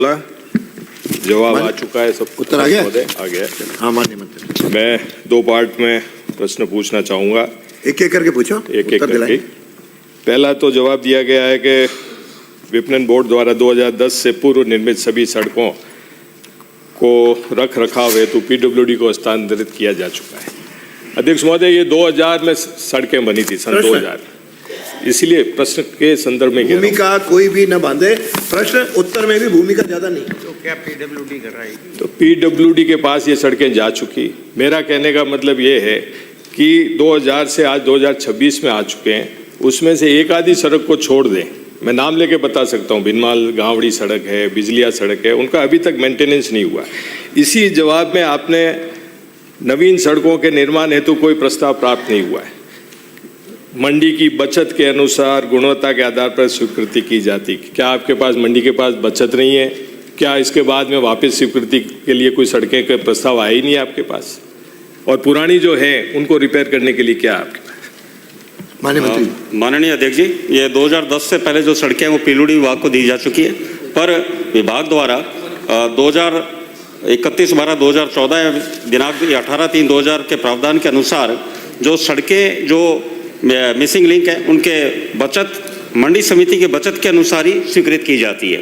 जवाब आ चुका है, सब उत्तर आ गया? आ गया। हाँ माननीय मंत्री, मैं दो पार्ट में प्रश्न पूछना चाहूंगा, एक एक करके पूछो, एक एक करके। पहला तो जवाब दिया गया है कि विपणन बोर्ड द्वारा 2010 से पूर्व निर्मित सभी सड़कों को रख रखाव हेतु पीडब्ल्यूडी को हस्तांतरित किया जा चुका है। अध्यक्ष महोदय, ये 2000 में सड़कें बनी थी, सन 2000, इसलिए प्रश्न के संदर्भ में भूमिका कोई भी न बांधे, प्रश्न उत्तर में भी भूमिका ज्यादा नहीं। तो क्या पीडब्ल्यूडी कर रहा है? तो पीडब्ल्यूडी के पास ये सड़कें जा चुकी। मेरा कहने का मतलब ये है कि 2000 से आज 2026 में आ चुके हैं, उसमें से एक आधी सड़क को छोड़ दें। मैं नाम लेके बता सकता हूँ, भिनमाल गावड़ी सड़क है, बिजलिया सड़क है, उनका अभी तक मेंटेनेंस नहीं हुआ। इसी जवाब में आपने नवीन सड़कों के निर्माण हेतु कोई प्रस्ताव प्राप्त नहीं हुआ है। मंडी की बचत के अनुसार गुणवत्ता के आधार पर स्वीकृति की जाती। क्या आपके पास मंडी के पास बचत नहीं है? क्या इसके बाद में वापस स्वीकृति के लिए कोई सड़कें का प्रस्ताव आया ही नहीं है आपके पास? और पुरानी जो है उनको रिपेयर करने के लिए क्या आपके पास? माननीय मंत्री, माननीय अध्यक्ष जी, ये 2010 से पहले जो सड़कें हैं वो पीडब्ल्यूडी विभाग को दी जा चुकी है, पर विभाग द्वारा 31/12/2014 दिनांक 18/3/2000 के प्रावधान के अनुसार जो सड़कें जो मिसिंग लिंक है उनके बचत मंडी समिति के बचत के अनुसार ही स्वीकृत की जाती है।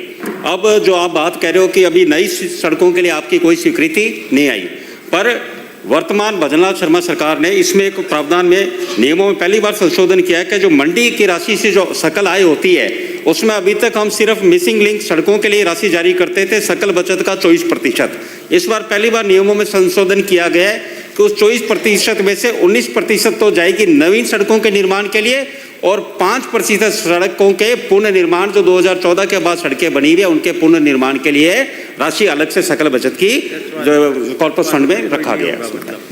अब जो आप बात कह रहे हो कि अभी नई सड़कों के लिए आपकी कोई स्वीकृति नहीं आई, पर वर्तमान भजनलाल शर्मा सरकार ने इसमें एक प्रावधान में नियमों में पहली बार संशोधन किया है कि जो मंडी की राशि से जो सकल आय होती है उसमें अभी तक हम सिर्फ मिसिंग लिंक सड़कों के लिए राशि जारी करते थे, सकल बचत का 24%। इस बार पहली बार नियमों में संशोधन किया गया है कि उस 24% में से 19% तो जाएगी नवीन सड़कों के निर्माण के लिए और 5% सड़कों के पुनर्निर्माण, जो 2014 के बाद सड़कें बनी हुई है उनके पुनर्निर्माण के लिए राशि अलग से सकल बचत की जो कॉर्पस फंड में रखा गया है।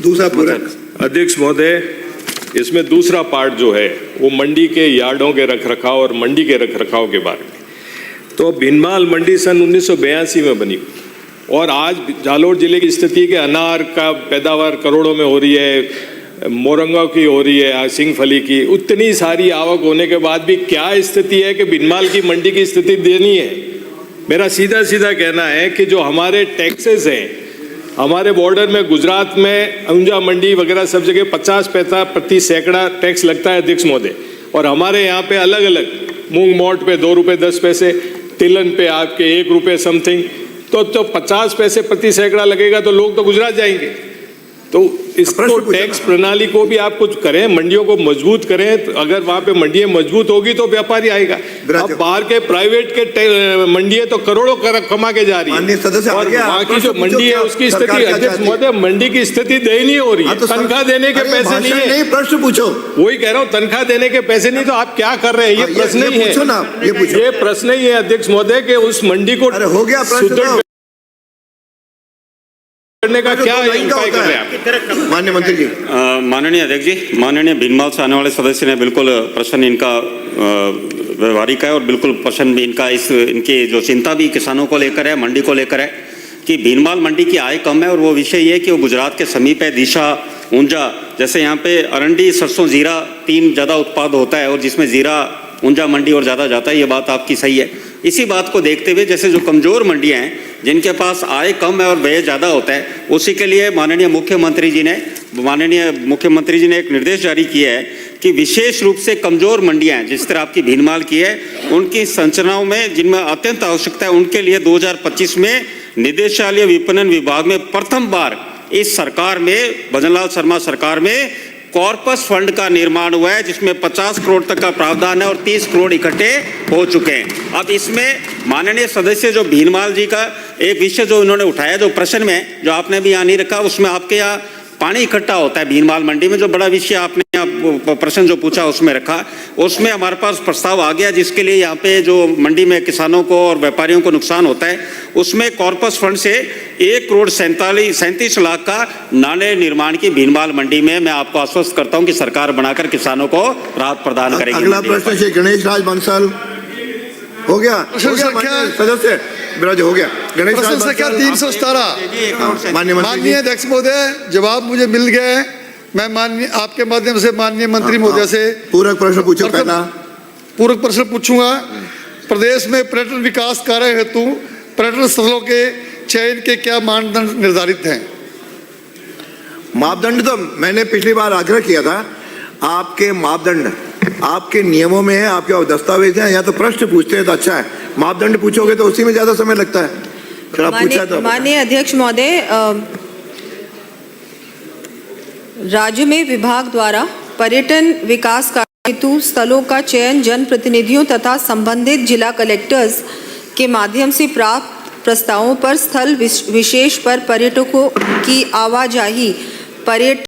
दूसरा पूरक। अध्यक्ष महोदय, इसमें दूसरा पार्ट जो है वो मंडी के यार्डों के रखरखाव और मंडी के रखरखाव के बारे में। तो भिनमाल मंडी सन 1982 में बनी और आज जालोर जिले की स्थिति के अनार का पैदावार करोड़ों में हो रही है, मोरंगा की हो रही है, सिंगफली की, उतनी सारी आवक होने के बाद भी क्या स्थिति है कि भिनमाल की मंडी की स्थिति देनी है? मेरा सीधा सीधा कहना है कि जो हमारे टैक्सेस हैं, हमारे बॉर्डर में गुजरात में ऊंजा मंडी वगैरह सब जगह 50 पैसा प्रति सैकड़ा टैक्स लगता है अध्यक्ष महोदय, और हमारे यहाँ पे अलग अलग मूंग मोट पे 2 रुपये 10 पैसे, तिलन पे आपके 1 रुपये समथिंग, तो 50 पैसे प्रति सैकड़ा लगेगा तो लोग तो गुजरात जाएंगे। तो इसको टैक्स प्रणाली को भी आप कुछ करें, मंडियों को मजबूत करें। तो अगर वहाँ पे मंडियाँ मजबूत होगी तो व्यापारी आएगा। अब बाहर के प्राइवेट के मंडियाँ तो करोड़ों कमा के जा रही है, और वहाँ की जो मंडी है उसकी स्थिति, अध्यक्ष महोदय, मंडी की स्थिति दयनीय हो रही है। तनख्वाह देने के पैसे नहीं है। प्रश्न पूछो, वही कह रहा हूँ, तनख्वाह देने के पैसे नहीं, तो आप क्या कर रहे हैं? ये प्रश्न ही है, ये प्रश्न ही है अध्यक्ष महोदय कि उस मंडी को हो गया प्रश्न करने का क्या उपाय कर रहे हैं आप? माननीय मंत्री जी। माननीय अध्यक्ष जी, माननीय भिनमाल से आने वाले सदस्य ने बिल्कुल प्रश्न इनका व्यवहारिक है और बिल्कुल प्रश्न भी इनकी जो चिंता भी किसानों को लेकर है, मंडी को लेकर है कि भिनमाल मंडी की आय कम है, और वो विषय ये है कि वो गुजरात के समीप है। दिशा, ऊंजा, जैसे यहाँ पे अरंडी, सरसों, जीरा 3 ज़्यादा उत्पाद होता है और जिसमें जीरा, ऊंजा मंडी और ज़्यादा जाता है, ये बात आपकी सही है। इसी बात को देखते हुए जैसे जो कमज़ोर मंडियां हैं जिनके पास आय कम है और व्यय ज़्यादा होता है, उसी के लिए माननीय मुख्यमंत्री जी ने एक निर्देश जारी किया है कि विशेष रूप से कमज़ोर मंडियां हैं, जिस तरह आपकी भिनमाल की है, उनकी संरचनाओं में जिनमें अत्यंत आवश्यकता है, उनके लिए 2025 में निदेशालय विपणन विभाग में प्रथम बार इस सरकार में, भजनलाल शर्मा सरकार में, कॉर्पस फंड का निर्माण हुआ है, जिसमें 50 करोड़ तक का प्रावधान है और 30 करोड़ इकट्ठे हो चुके हैं। अब इसमें माननीय सदस्य जो भिनमाल जी का एक विषय जो इन्होंने उठाया, जो प्रश्न में जो आपने भी यहाँ नहीं रखा, उसमें आपके यहाँ पानी इकट्ठा होता है भिनमाल मंडी में, जो बड़ा विषय आपने प्रश्न जो पूछा उसमें रखा, उसमें हमारे पास प्रस्ताव आ गया, जिसके लिए यहाँ पे जो मंडी में किसानों को और व्यापारियों को नुकसान होता है, उसमें कॉर्पस फंड से 1,37 लाख का नाले निर्माण की भिनमाल मंडी में मैं आपको आश्वस्त करता हूँ कि सरकार बनाकर किसानों को राहत प्रदान करेगी। अगला प्रश्न श्री गणेश राज बंसल। हो गया सदस्य विराज, हो गया। गणेश प्रश्न संख्या 317। माननीय अध्यक्ष महोदय, जवाब मुझे मिल गया। मैं माननीय आपके माध्यम से माननीय मंत्री महोदय से पूरक प्रश्न पूछो। पहला पूरक प्रश्न पूछूंगा। प्रदेश में पर्यटन विकास कार्य हेतु पर्यटन स्थलों के चयन के क्या मानदंड निर्धारित हैं? मापदंड तो मैंने पिछली बार आग्रह किया था, आपके मापदंड आपके नियमों में है, आपके दस्तावेज हैं, या तो प्रश्न पूछते हैं तो अच्छा है, मापदंड पूछोगे तो उसी में ज्यादा समय लगता है। थोड़ा पूछा तो माननीय अध्यक्ष महोदय, राज्य में विभाग द्वारा पर्यटन विकास कार्य हेतु स्थलों का चयन जनप्रतिनिधियों तथा संबंधित जिला कलेक्टर्स के माध्यम से प्राप्त प्रस्तावों पर स्थल विशेष पर पर्यटकों की आवाजाही पर्यटन